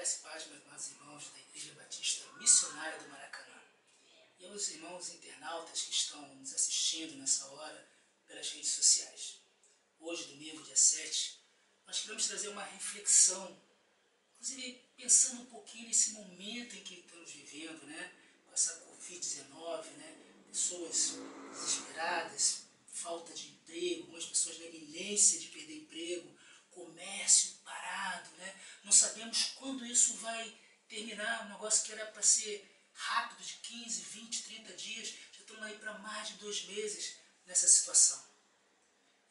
Graça e paz, meus amados irmãos da Igreja Batista Missionária do Maracanã. E aos irmãos internautas que estão nos assistindo nessa hora pelas redes sociais. Hoje, domingo, dia 7, nós queremos trazer uma reflexão, inclusive pensando um pouquinho nesse momento em que estamos vivendo, né? Com essa Covid-19, né? Pessoas desesperadas, falta de emprego, algumas pessoas na iminência de perder emprego, comércio parado, né? Não sabemos quando isso vai terminar, um negócio que era para ser rápido, de 15, 20, 30 dias, já estamos aí para mais de 2 meses nessa situação.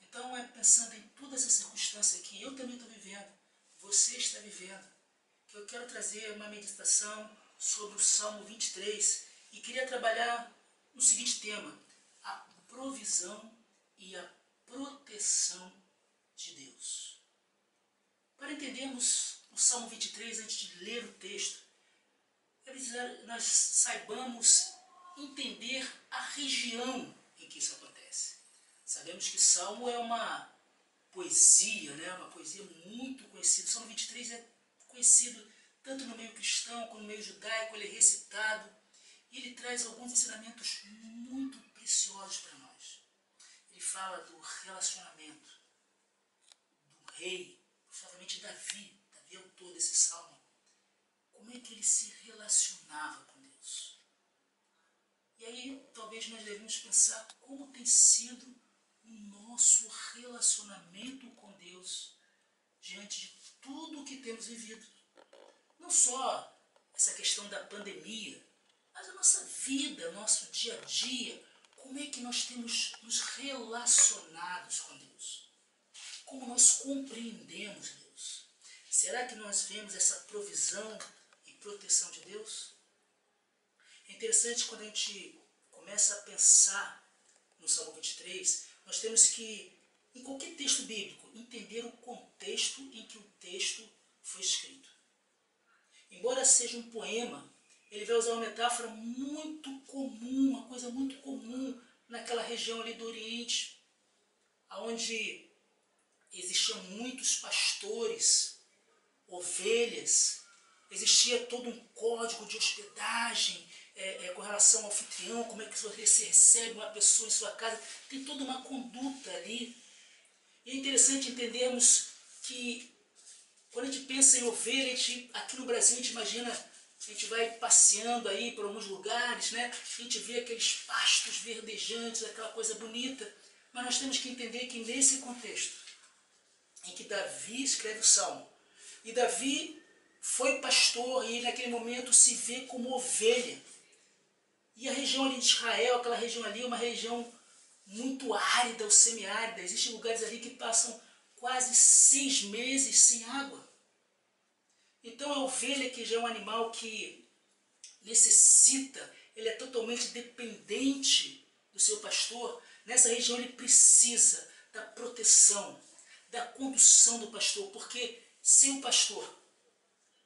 Então é pensando em toda essa circunstância que eu também estou vivendo, você está vivendo, que eu quero trazer uma meditação sobre o Salmo 23 e queria trabalhar no seguinte tema: a provisão e a proteção de Deus. Para entendermos o Salmo 23, antes de ler o texto, é preciso nós saibamos entender a região em que isso acontece. Sabemos que Salmo é uma poesia, né? Uma poesia muito conhecida. O Salmo 23 é conhecido tanto no meio cristão como no meio judaico, ele é recitado e ele traz alguns ensinamentos muito preciosos para nós. Ele fala do relacionamento do rei, justamente Davi é o autor desse salmo. Como é que ele se relacionava com Deus? E aí talvez nós devemos pensar como tem sido o nosso relacionamento com Deus diante de tudo o que temos vivido. Não só essa questão da pandemia, mas a nossa vida, nosso dia a dia, como é que nós temos nos relacionados com Deus? Como nós compreendemos Deus? Será que nós vemos essa provisão e proteção de Deus? É interessante quando a gente começa a pensar no Salmo 23, nós temos que, em qualquer texto bíblico, entender o contexto em que o texto foi escrito. Embora seja um poema, ele vai usar uma metáfora muito comum, uma coisa muito comum naquela região ali do Oriente, onde existiam muitos pastores, ovelhas, existia todo um código de hospedagem com relação ao anfitrião, como é que você recebe uma pessoa em sua casa, tem toda uma conduta ali. E é interessante entendermos que quando a gente pensa em ovelha, aqui no Brasil a gente imagina, a gente vai passeando aí por alguns lugares, né? A gente vê aqueles pastos verdejantes, aquela coisa bonita, mas nós temos que entender que nesse contexto, em que Davi escreve o Salmo, e Davi foi pastor e naquele momento se vê como ovelha. E a região ali de Israel, aquela região ali é uma região muito árida ou semiárida. Existem lugares ali que passam quase 6 meses sem água. Então a ovelha, que já é um animal que necessita, ele é totalmente dependente do seu pastor, nessa região ele precisa da proteção, da condução do pastor, porque sem o pastor,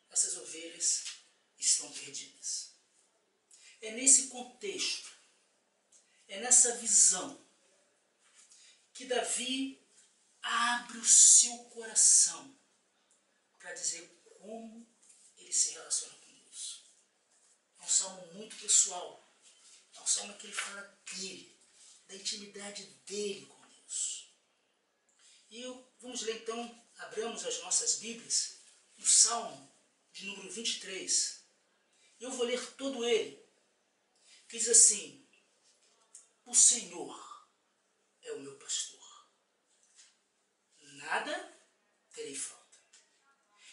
essas ovelhas estão perdidas. É nesse contexto, é nessa visão, que Davi abre o seu coração para dizer como ele se relaciona com Deus. É um salmo muito pessoal, é um salmo que ele fala dele, da intimidade dele com Deus. E vamos ler então, abramos as nossas Bíblias, no Salmo de número 23. Eu vou ler todo ele, que diz assim: o Senhor é o meu pastor, nada terei falta.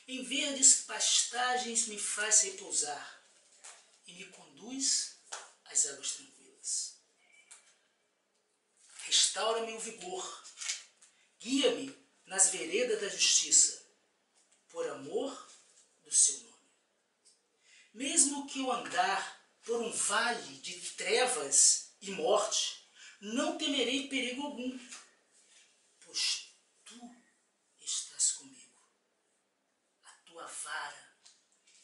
Em verdes pastagens me faz repousar e me conduz às águas tranquilas. Restaura-me o vigor, guia-me nas veredas da justiça, por amor do seu nome. Mesmo que eu andar por um vale de trevas e morte, não temerei perigo algum, pois tu estás comigo. A tua vara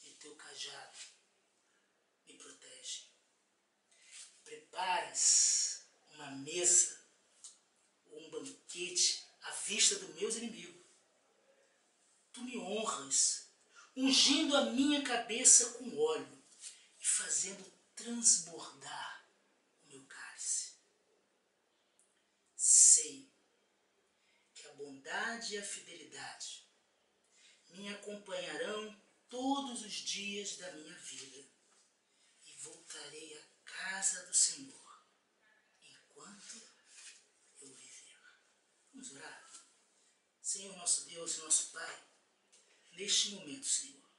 e teu cajado me protegem. Preparas uma mesa ou um banquete à vista dos meus inimigos. Tu me honras ungindo a minha cabeça com óleo e fazendo transbordar o meu cálice. Sei que a bondade e a fidelidade me acompanharão todos os dias da minha vida e voltarei à casa do Senhor enquanto eu viver. Vamos orar? Senhor nosso Deus e nosso Pai, neste momento, Senhor,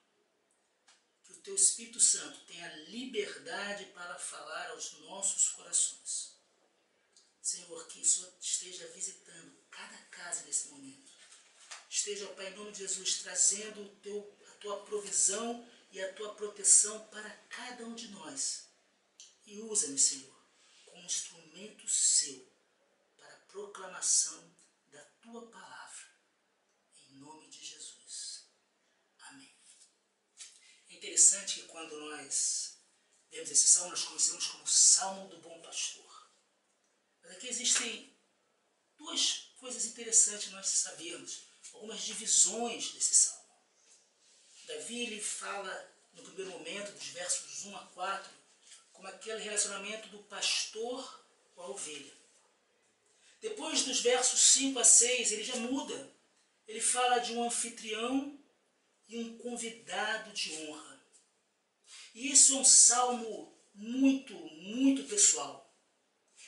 que o Teu Espírito Santo tenha liberdade para falar aos nossos corações. Senhor, que o Senhor esteja visitando cada casa nesse momento. Esteja, Pai, em nome de Jesus, trazendo a Tua provisão e a Tua proteção para cada um de nós. E usa-me, Senhor, como instrumento Seu para a proclamação da Tua palavra. Em nome de Jesus. Amém. É interessante que quando nós vemos esse salmo, nós conhecemos como Salmo do Bom Pastor. Mas aqui existem duas coisas interessantes nós sabermos, algumas divisões desse salmo. Davi, ele fala no primeiro momento, dos versos 1 a 4, como aquele relacionamento do pastor com a ovelha. Depois dos versos 5 a 6, ele já muda. Ele fala de um anfitrião e um convidado de honra. E isso é um salmo muito, muito pessoal.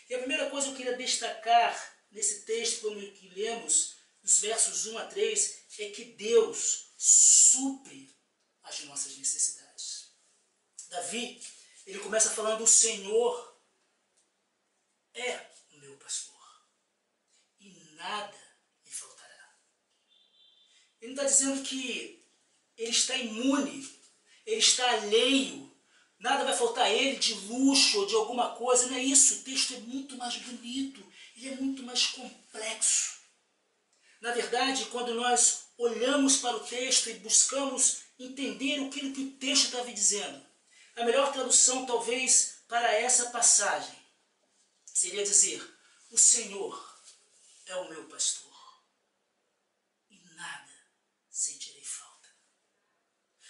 E a primeira coisa que eu queria destacar nesse texto, como que lemos, dos versos 1 a 3, é que Deus supre as nossas necessidades. Davi, ele começa falando: o Senhor é o meu pastor e nada me faltará. Ele não está dizendo que ele está imune, ele está alheio, nada vai faltar a ele de luxo ou de alguma coisa. Não é isso. O texto é muito mais bonito, ele é muito mais complexo. Na verdade, quando nós olhamos para o texto e buscamos entender aquilo que o texto estava dizendo, a melhor tradução talvez para essa passagem seria dizer: o Senhor é o meu pastor e nada sentirei falta.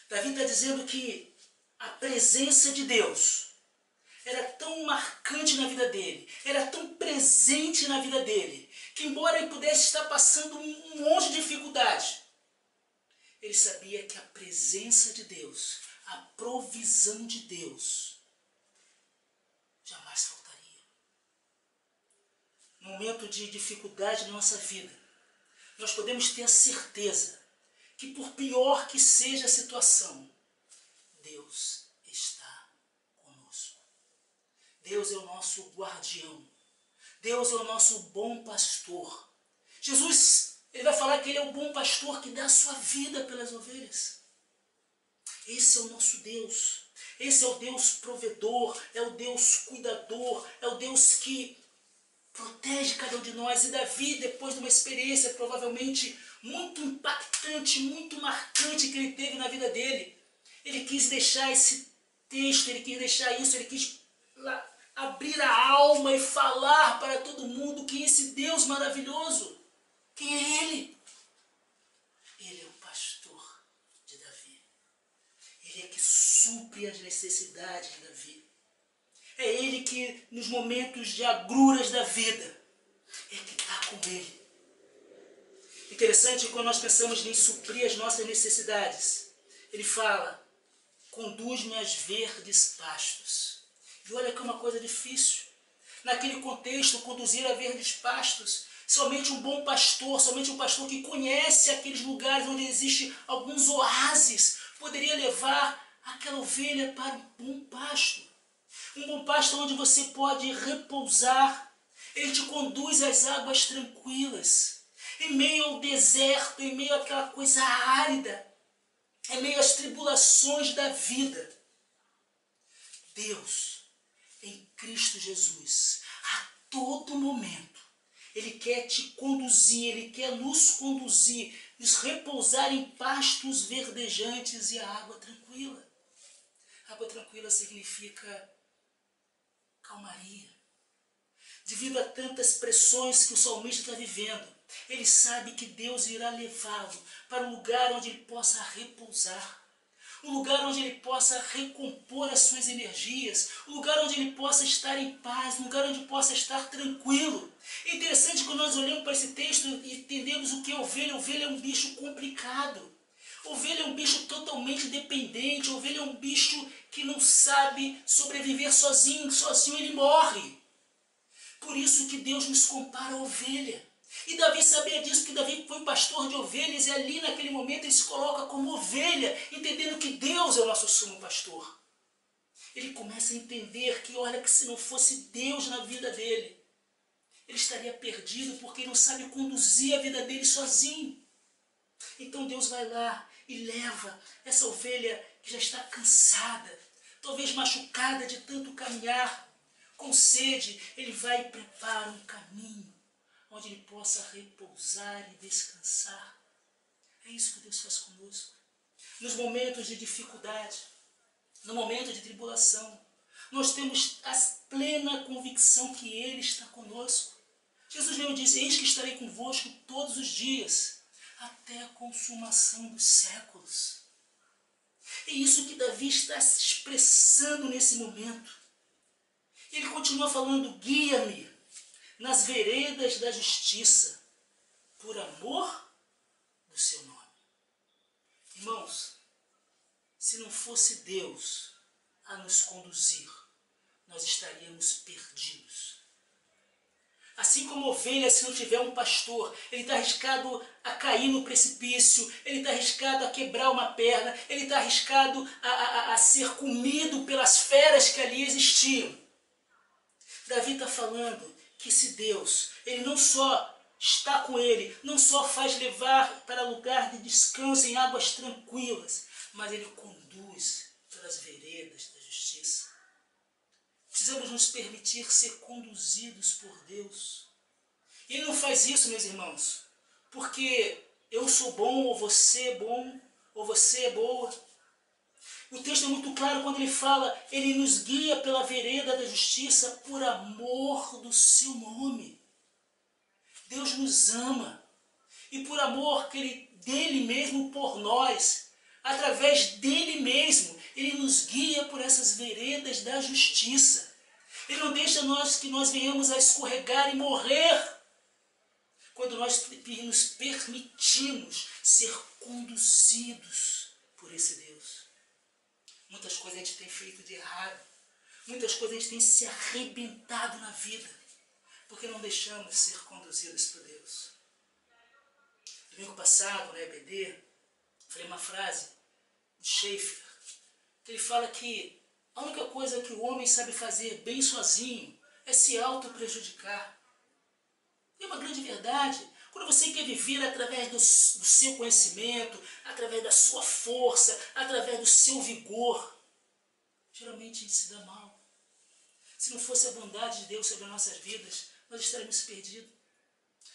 Davi está dizendo que a presença de Deus era tão marcante na vida dele, era tão presente na vida dele, que embora ele pudesse estar passando um monte de dificuldade, ele sabia que a presença de Deus, a provisão de Deus, jamais faltaria. No momento de dificuldade na nossa vida, nós podemos ter a certeza que, por pior que seja a situação, Deus está conosco. Deus é o nosso guardião. Deus é o nosso bom pastor. Jesus, ele vai falar que ele é o bom pastor que dá a sua vida pelas ovelhas. Esse é o nosso Deus. Esse é o Deus provedor, é o Deus cuidador, é o Deus que protege cada um de nós. E Davi, depois de uma experiência provavelmente muito impactante, muito marcante que ele teve na vida dele, ele quis deixar esse texto, ele quis deixar isso, ele quis abrir a alma e falar para todo mundo que esse Deus maravilhoso, quem é Ele? Ele é o pastor de Davi. Ele é que supre as necessidades de Davi. É Ele que, nos momentos de agruras da vida, é que está com ele. Interessante quando nós pensamos em suprir as nossas necessidades. Ele fala: conduz-me aos verdes pastos. E olha que é uma coisa difícil. Naquele contexto, conduzir a verdes pastos, somente um bom pastor, somente um pastor que conhece aqueles lugares onde existe alguns oásis, poderia levar aquela ovelha para um bom pasto. Um bom pasto onde você pode repousar. Ele te conduz às águas tranquilas, em meio ao deserto, em meio àquela coisa árida, em meio às tribulações da vida. Deus, em Cristo Jesus, a todo momento, Ele quer te conduzir, Ele quer nos conduzir, nos repousar em pastos verdejantes e a água tranquila. Água tranquila significa calmaria. Devido a tantas pressões que o salmista está vivendo, ele sabe que Deus irá levá-lo para um lugar onde ele possa repousar. um lugar onde ele possa recompor as suas energias, um lugar onde ele possa estar em paz, um lugar onde possa estar tranquilo. É interessante que nós olhamos para esse texto e entendemos o que é ovelha. Ovelha é um bicho complicado. Ovelha é um bicho totalmente dependente. Ovelha é um bicho que não sabe sobreviver sozinho. Sozinho ele morre. Por isso que Deus nos compara a ovelha. E Davi sabia disso, porque Davi foi pastor de ovelhas, e ali naquele momento ele se coloca como ovelha, entendendo que Deus é o nosso sumo pastor. Ele começa a entender que, olha, que se não fosse Deus na vida dele, ele estaria perdido, porque ele não sabe conduzir a vida dele sozinho. Então Deus vai lá e leva essa ovelha que já está cansada, talvez machucada de tanto caminhar, com sede, ele vai e prepara um caminho onde ele possa repousar e descansar. É isso que Deus faz conosco. Nos momentos de dificuldade, no momento de tribulação, nós temos a plena convicção que Ele está conosco. Jesus mesmo disse: eis que estarei convosco todos os dias, até a consumação dos séculos. É isso que Davi está se expressando nesse momento. Ele continua falando: guia-me nas veredas da justiça, por amor do seu nome. Irmãos, se não fosse Deus a nos conduzir, nós estaríamos perdidos. Assim como ovelha, se não tiver um pastor, ele está arriscado a cair no precipício, ele está arriscado a quebrar uma perna, ele está arriscado a ser comido pelas feras que ali existiam. Davi está falando que se Deus, ele não só está com ele, não só faz levar para lugar de descanso em águas tranquilas, mas ele conduz pelas veredas da justiça. Precisamos nos permitir ser conduzidos por Deus. E ele não faz isso, meus irmãos, porque eu sou bom, ou você é bom, ou você é boa. O texto é muito claro quando ele fala: ele nos guia pela vereda da justiça por amor do seu nome. Deus nos ama. E por amor dele mesmo por nós, através dele mesmo, ele nos guia por essas veredas da justiça. Ele não deixa que nós venhamos a escorregar e morrer quando nós nos permitimos ser conduzidos por esse Deus. Muitas coisas a gente tem feito de errado. Muitas coisas a gente tem se arrebentado na vida, porque não deixamos ser conduzidos por Deus. Domingo passado, na EBD, falei uma frase de Schaeffer, que ele fala que a única coisa que o homem sabe fazer bem sozinho é se auto-prejudicar. É uma grande verdade. Quando você quer viver através do seu conhecimento, através da sua força, através do seu vigor, geralmente a gente se dá mal. Se não fosse a bondade de Deus sobre as nossas vidas, nós estaríamos perdidos.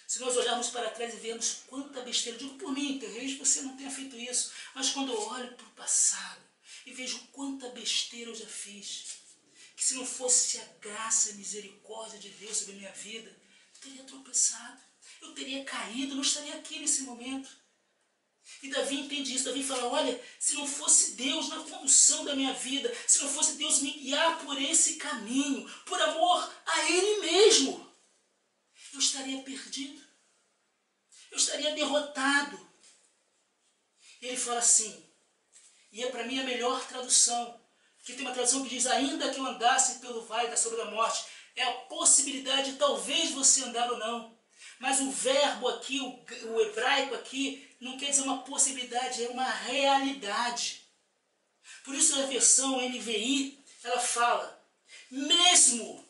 Se nós olharmos para trás e vermos quanta besteira, digo por mim, talvez você não tenha feito isso, mas quando eu olho para o passado e vejo quanta besteira eu já fiz, que se não fosse a graça e a misericórdia de Deus sobre a minha vida, eu teria tropeçado, eu teria caído, não estaria aqui nesse momento. E Davi entende isso. Davi fala: olha, se não fosse Deus na condução da minha vida, se não fosse Deus me guiar por esse caminho, por amor a Ele mesmo, eu estaria perdido, eu estaria derrotado. E ele fala assim, e é para mim a melhor tradução, que tem uma tradução que diz: ainda que eu andasse pelo vale da sombra da morte, é a possibilidade de talvez você andar ou não. Mas o verbo aqui, o hebraico aqui, não quer dizer uma possibilidade, é uma realidade. Por isso na versão NVI, ela fala: mesmo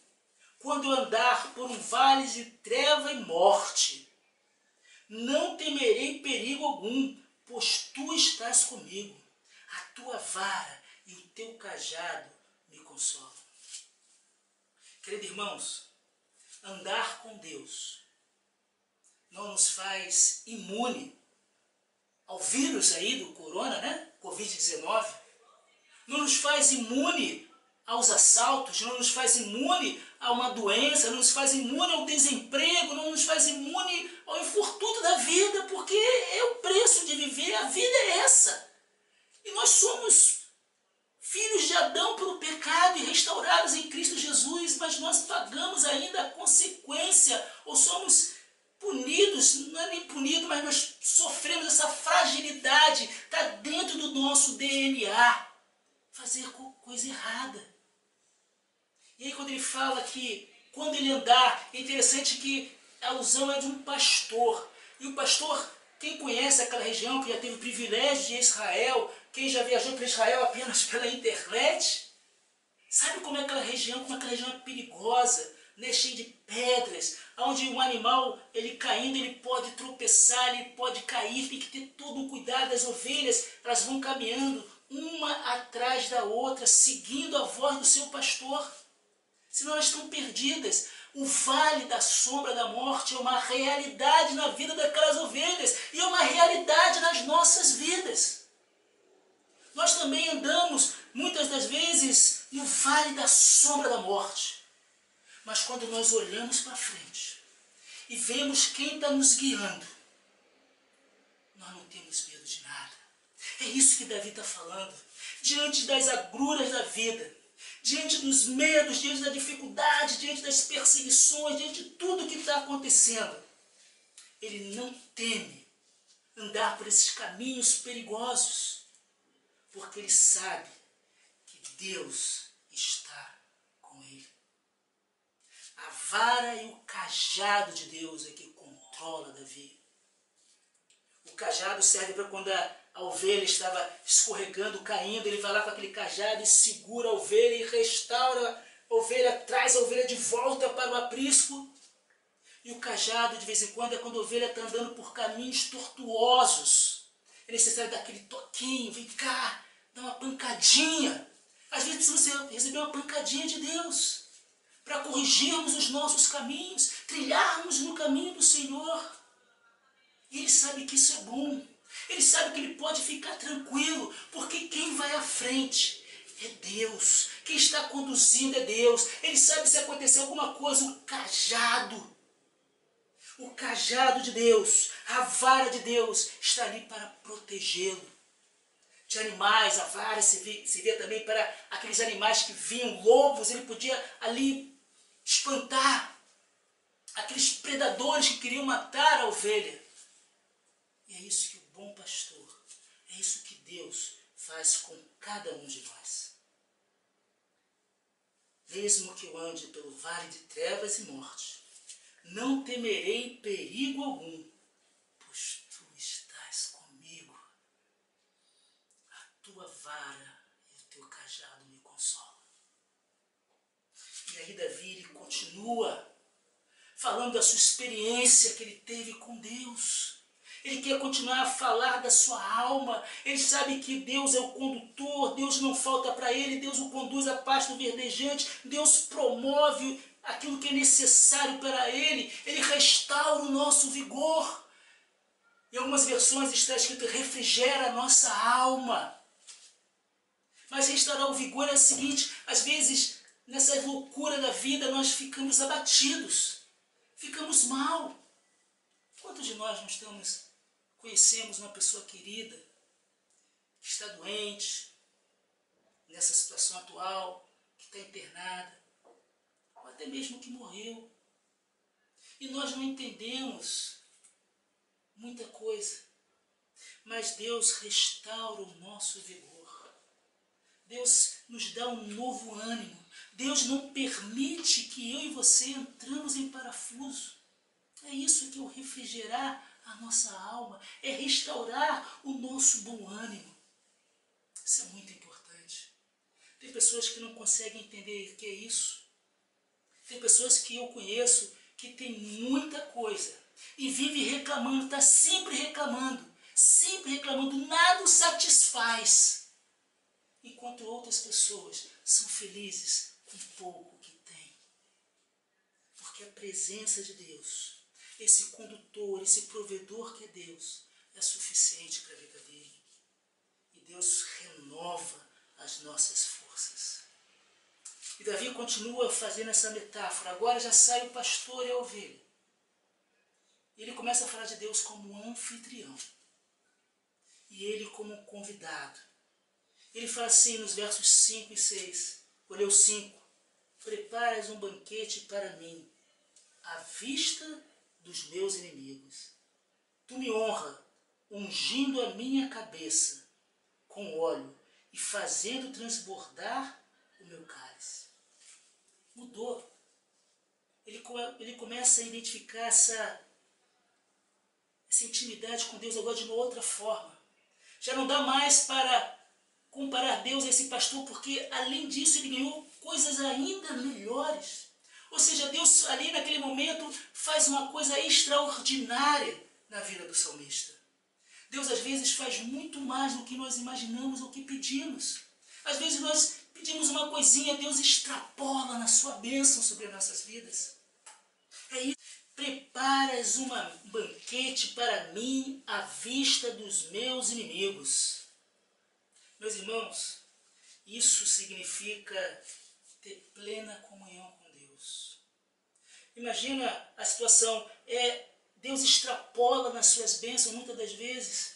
quando eu andar por um vale de treva e morte, não temerei perigo algum, pois tu estás comigo. A tua vara e o teu cajado me consolam. Queridos irmãos, andar com Deus não nos faz imune ao vírus aí do corona, né? Covid-19. Não nos faz imune aos assaltos, não nos faz imune a uma doença, não nos faz imune ao desemprego, não nos faz imune ao infortúnio da vida, porque é o preço de viver, a vida é essa. E nós somos somos punidos, não é nem punido, mas nós sofremos essa fragilidade, está dentro do nosso DNA, fazer coisa errada. E aí quando ele fala que, quando ele andar, é interessante que a alusão é de um pastor. E o pastor, quem conhece aquela região, que já teve o privilégio de ir a Israel, quem já viajou para Israel apenas pela internet, sabe como é aquela região, é perigosa, né, cheia de pedras, onde um animal, ele caindo, ele pode tropeçar, ele pode cair, tem que ter todo um cuidado. As ovelhas, elas vão caminhando uma atrás da outra, seguindo a voz do seu pastor, senão elas estão perdidas. O vale da sombra da morte é uma realidade na vida daquelas ovelhas, e é uma realidade nas nossas vidas. Nós também andamos, muitas das vezes, no vale da sombra da morte. Mas quando nós olhamos para frente e vemos quem está nos guiando, nós não temos medo de nada. É isso que Davi está falando. Diante das agruras da vida, diante dos medos, diante da dificuldade, diante das perseguições, diante de tudo que está acontecendo, ele não teme andar por esses caminhos perigosos, porque ele sabe que Deus está com ele. A vara e o cajado de Deus é que controla Davi. O cajado serve para quando a ovelha estava escorregando, caindo, ele vai lá com aquele cajado e segura a ovelha e restaura a ovelha, traz a ovelha de volta para o aprisco. E o cajado, de vez em quando, é quando a ovelha está andando por caminhos tortuosos. É necessário dar aquele toquinho, vem cá, dá uma pancadinha. Às vezes precisamos receber uma pancadinha de Deus, para corrigirmos os nossos caminhos, trilharmos no caminho do Senhor. E Ele sabe que isso é bom. Ele sabe que Ele pode ficar tranquilo, porque quem vai à frente é Deus. Quem está conduzindo é Deus. Ele sabe se acontecer alguma coisa, o cajado de Deus, a vara de Deus está ali para protegê-lo. De animais, a vara se vê também para aqueles animais que vinham, lobos, ele podia ali espantar aqueles predadores que queriam matar a ovelha. E é isso que o bom pastor, é isso que Deus faz com cada um de nós. Mesmo que eu ande pelo vale de trevas e morte, não temerei perigo algum, pois tu estás comigo. A tua vara e o teu cajado me consolam. E aí Davi, ele continua falando da sua experiência que ele teve com Deus. Ele quer continuar a falar da sua alma. Ele sabe que Deus é o condutor, Deus não falta para ele, Deus o conduz à pasto verdejante, Deus promove aquilo que é necessário para ele, ele restaura o nosso vigor. Em algumas versões está escrito: refrigera a nossa alma. Mas restaurar o vigor é o seguinte: às vezes, nessa loucura da vida, nós ficamos abatidos, ficamos mal. Quantos de nós não conhecemos uma pessoa querida que está doente, nessa situação atual, que está internada, ou até mesmo que morreu, e nós não entendemos muita coisa, mas Deus restaura o nosso vigor. Deus nos dá um novo ânimo. Deus não permite que eu e você entramos em parafuso. É isso que é o refrigerar a nossa alma, é restaurar o nosso bom ânimo. Isso é muito importante. Tem pessoas que não conseguem entender o que é isso. Tem pessoas que eu conheço que tem muita coisa e vive reclamando, está sempre reclamando, nada o satisfaz. Enquanto outras pessoas são felizes com pouco que têm. Porque a presença de Deus, esse condutor, esse provedor que é Deus, é suficiente para a vida dele. E Deus renova as nossas forças. E Davi continua fazendo essa metáfora. Agora já sai o pastor e a ovelha. E ele começa a falar de Deus como um anfitrião. E ele como um convidado. Ele fala assim nos versos 5 e 6. Vou ler o 5. Preparas um banquete para mim, à vista dos meus inimigos. Tu me honra, ungindo a minha cabeça com óleo e fazendo transbordar o meu cálice. Mudou. Ele começa a identificar essa intimidade com Deus agora de uma outra forma. Já não dá mais para comparar Deus a esse pastor, porque além disso ele ganhou coisas ainda melhores. Ou seja, Deus ali naquele momento faz uma coisa extraordinária na vida do salmista. Deus às vezes faz muito mais do que nós imaginamos ou que pedimos. Às vezes nós pedimos uma coisinha, Deus extrapola na sua bênção sobre as nossas vidas. É isso. Preparas um banquete para mim à vista dos meus inimigos. Meus irmãos, isso significa ter plena comunhão com Deus. Imagina a situação, Deus extrapola nas suas bênçãos muitas das vezes.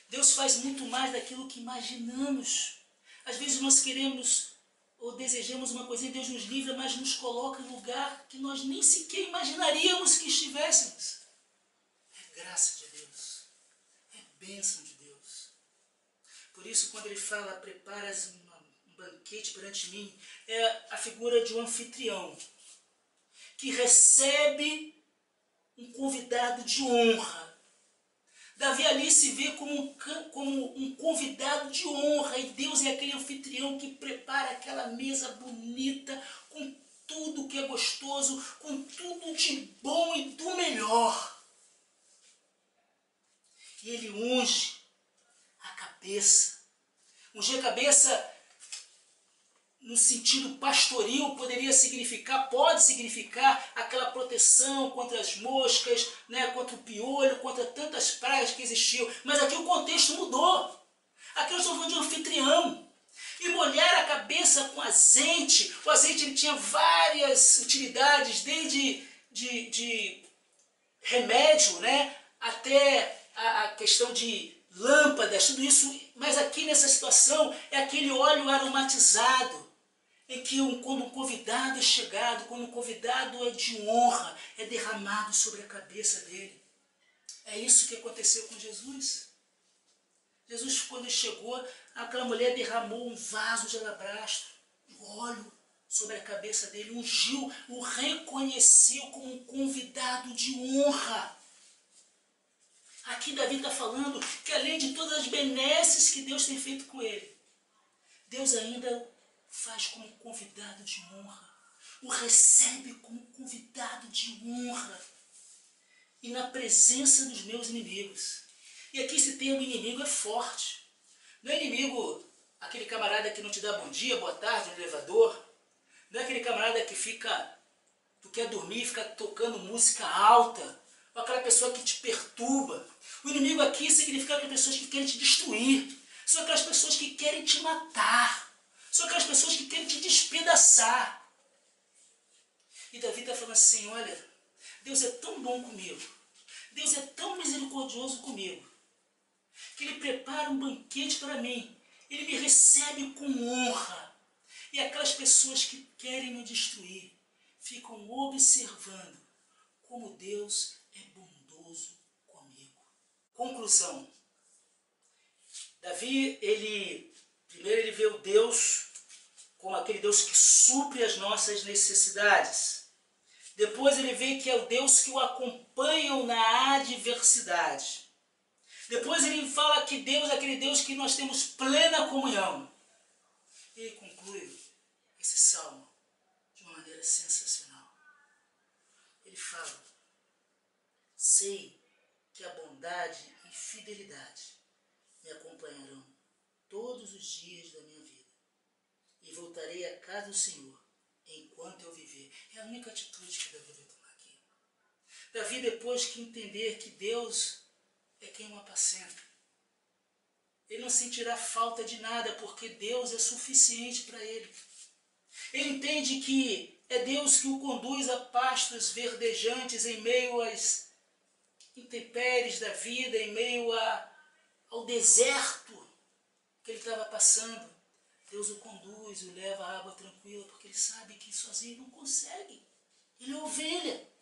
Deus faz muito mais daquilo que imaginamos. Às vezes nós queremos ou desejamos uma coisinha, Deus nos livra, mas nos coloca em lugar que nós nem sequer imaginaríamos que estivéssemos. É graça de Deus. É bênção de Deus. Por isso, quando ele fala, preparas um banquete perante mim, é a figura de um anfitrião que recebe um convidado de honra. Davi ali se vê como um convidado de honra, e Deus é aquele anfitrião que prepara aquela mesa bonita, com tudo que é gostoso, com tudo de bom e do melhor. E ele unge a cabeça. Ungir a cabeça no sentido pastoril pode significar aquela proteção contra as moscas, né, contra o piolho, contra tantas pragas que existiam. Mas aqui o contexto mudou. Aqui nós estamos falando de um anfitrião. E molhar a cabeça com azeite. O azeite ele tinha várias utilidades, desde de remédio, né, até a questão de lâmpadas, tudo isso. Mas aqui nessa situação é aquele óleo aromatizado, em que quando um convidado é chegado, quando um convidado é de honra, é derramado sobre a cabeça dele. É isso que aconteceu com Jesus. Jesus, quando ele chegou, aquela mulher derramou um vaso de alabastro, óleo sobre a cabeça dele, ungiu, o reconheceu como um convidado de honra. Aqui Davi está falando que além de todas as benesses que Deus tem feito com ele, Deus ainda faz como convidado de honra, o recebe como convidado de honra, e na presença dos meus inimigos. E aqui esse termo inimigo é forte. Não é inimigo aquele camarada que não te dá bom dia, boa tarde no elevador. Não é aquele camarada que tu quer dormir e fica tocando música alta, ou aquela pessoa que te perturba. O inimigo aqui significa aquelas pessoas que querem te destruir, são aquelas pessoas que querem te matar, são aquelas pessoas que querem te despedaçar. E Davi está falando assim, olha, Deus é tão bom comigo, Deus é tão misericordioso comigo, que Ele prepara um banquete para mim, Ele me recebe com honra. E aquelas pessoas que querem me destruir ficam observando como Deus é bondoso comigo. Conclusão. Davi, primeiro ele vê o Deus como aquele Deus que supre as nossas necessidades. Depois ele vê que é o Deus que o acompanha na adversidade. Depois ele fala que Deus é aquele Deus que nós temos plena comunhão. E ele conclui esse salmo de uma maneira sensacional. Ele fala, sei que a bondade e fidelidade me acompanharão todos os dias da minha vida, e voltarei à casa do Senhor enquanto eu viver. É a única atitude que Davi vai tomar aqui. Davi, depois que entender que Deus é quem o apacenta, ele não sentirá falta de nada, porque Deus é suficiente para ele. Ele entende que é Deus que o conduz a pastos verdejantes em meio às intempéries da vida, em meio ao deserto que ele estava passando. Deus o conduz, o leva à água tranquila, porque ele sabe que sozinho não consegue. Ele é ovelha.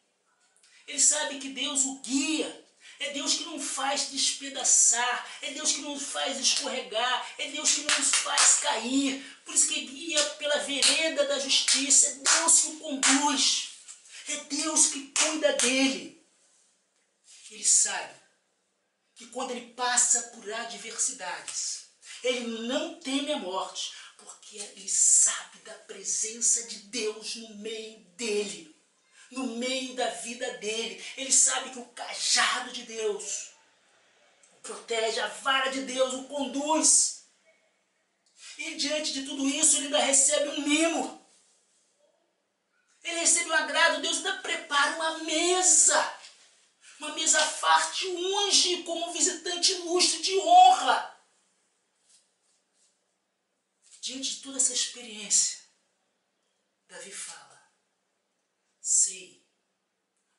Ele sabe que Deus o guia. É Deus que não faz despedaçar, é Deus que não faz escorregar, é Deus que não nos faz cair. Por isso que guia pela vereda da justiça, é Deus que o conduz, é Deus que cuida dele. Ele sabe que quando ele passa por adversidades, ele não teme a morte, porque ele sabe da presença de Deus no meio dele. No meio da vida dele, ele sabe que o cajado de Deus o protege, a vara de Deus o conduz. E diante de tudo isso, ele ainda recebe um mimo. Ele recebe um agrado, Deus ainda prepara uma mesa farta, unge como visitante ilustre de honra. Diante de toda essa experiência, Davi fala: sei,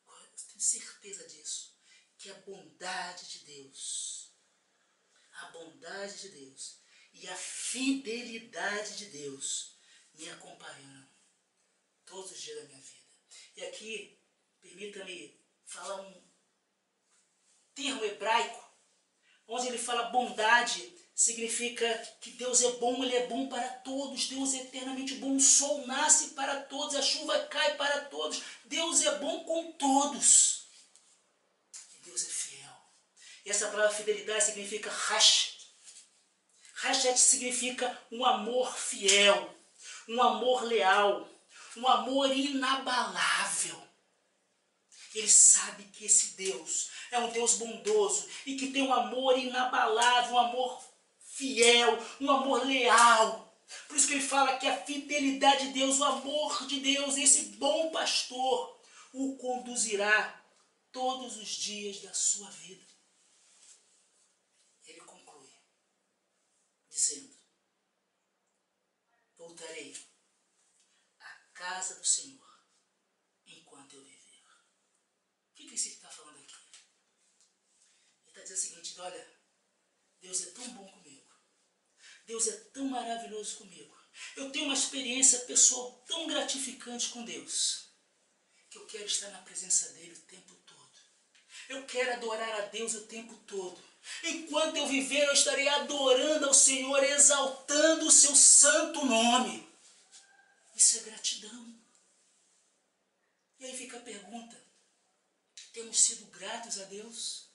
eu tenho certeza disso, que a bondade de Deus e a fidelidade de Deus me acompanham todos os dias da minha vida. E aqui, permita-me falar um termo hebraico, onde ele fala bondade, significa que Deus é bom, Ele é bom para todos, Deus é eternamente bom, o sol nasce para todos, a chuva cai para todos, Deus é bom com todos. E Deus é fiel. E essa palavra fidelidade significa rashet. Rashet significa um amor fiel, um amor leal, um amor inabalável. Ele sabe que esse Deus é um Deus bondoso e que tem um amor inabalável, um amor fiel, um amor leal. Por isso que ele fala que a fidelidade de Deus, o amor de Deus, esse bom pastor, o conduzirá todos os dias da sua vida. Ele conclui dizendo: voltarei à casa do Senhor enquanto eu viver. O que esse está falando aqui? Ele está dizendo o seguinte: olha, Deus é tão bom comigo, Deus é tão maravilhoso comigo, eu tenho uma experiência pessoal tão gratificante com Deus, que eu quero estar na presença dele o tempo todo. Eu quero adorar a Deus o tempo todo. Enquanto eu viver, eu estarei adorando ao Senhor, exaltando o seu santo nome. Isso é gratidão. E aí fica a pergunta: temos sido gratos a Deus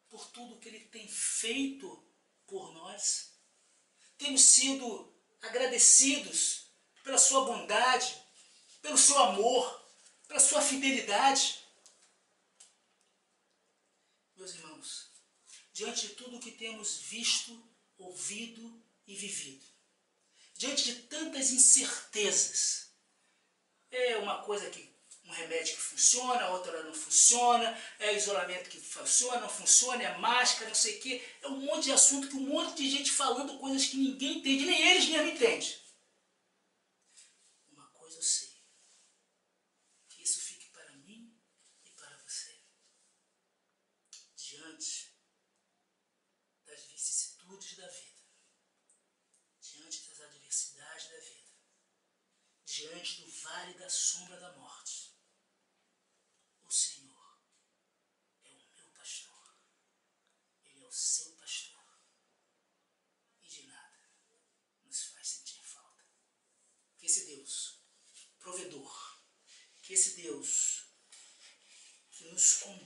por tudo que Ele tem feito por nós? Temos sido agradecidos pela sua bondade, pelo seu amor, pela sua fidelidade? Meus irmãos, diante de tudo que temos visto, ouvido e vivido, diante de tantas incertezas, é uma coisa que um remédio que funciona, outra não funciona, é isolamento que funciona, não funciona, é máscara, não sei o quê. É um monte de assunto, que um monte de gente falando coisas que ninguém entende, nem eles mesmo entendem. Uma coisa eu sei, que isso fique para mim e para você. Diante das vicissitudes da vida, diante das adversidades da vida, diante do vale da sombra da morte, o Senhor é o meu pastor, Ele é o seu pastor, e de nada nos faz sentir falta. Que esse Deus provedor, que esse Deus que nos conduz,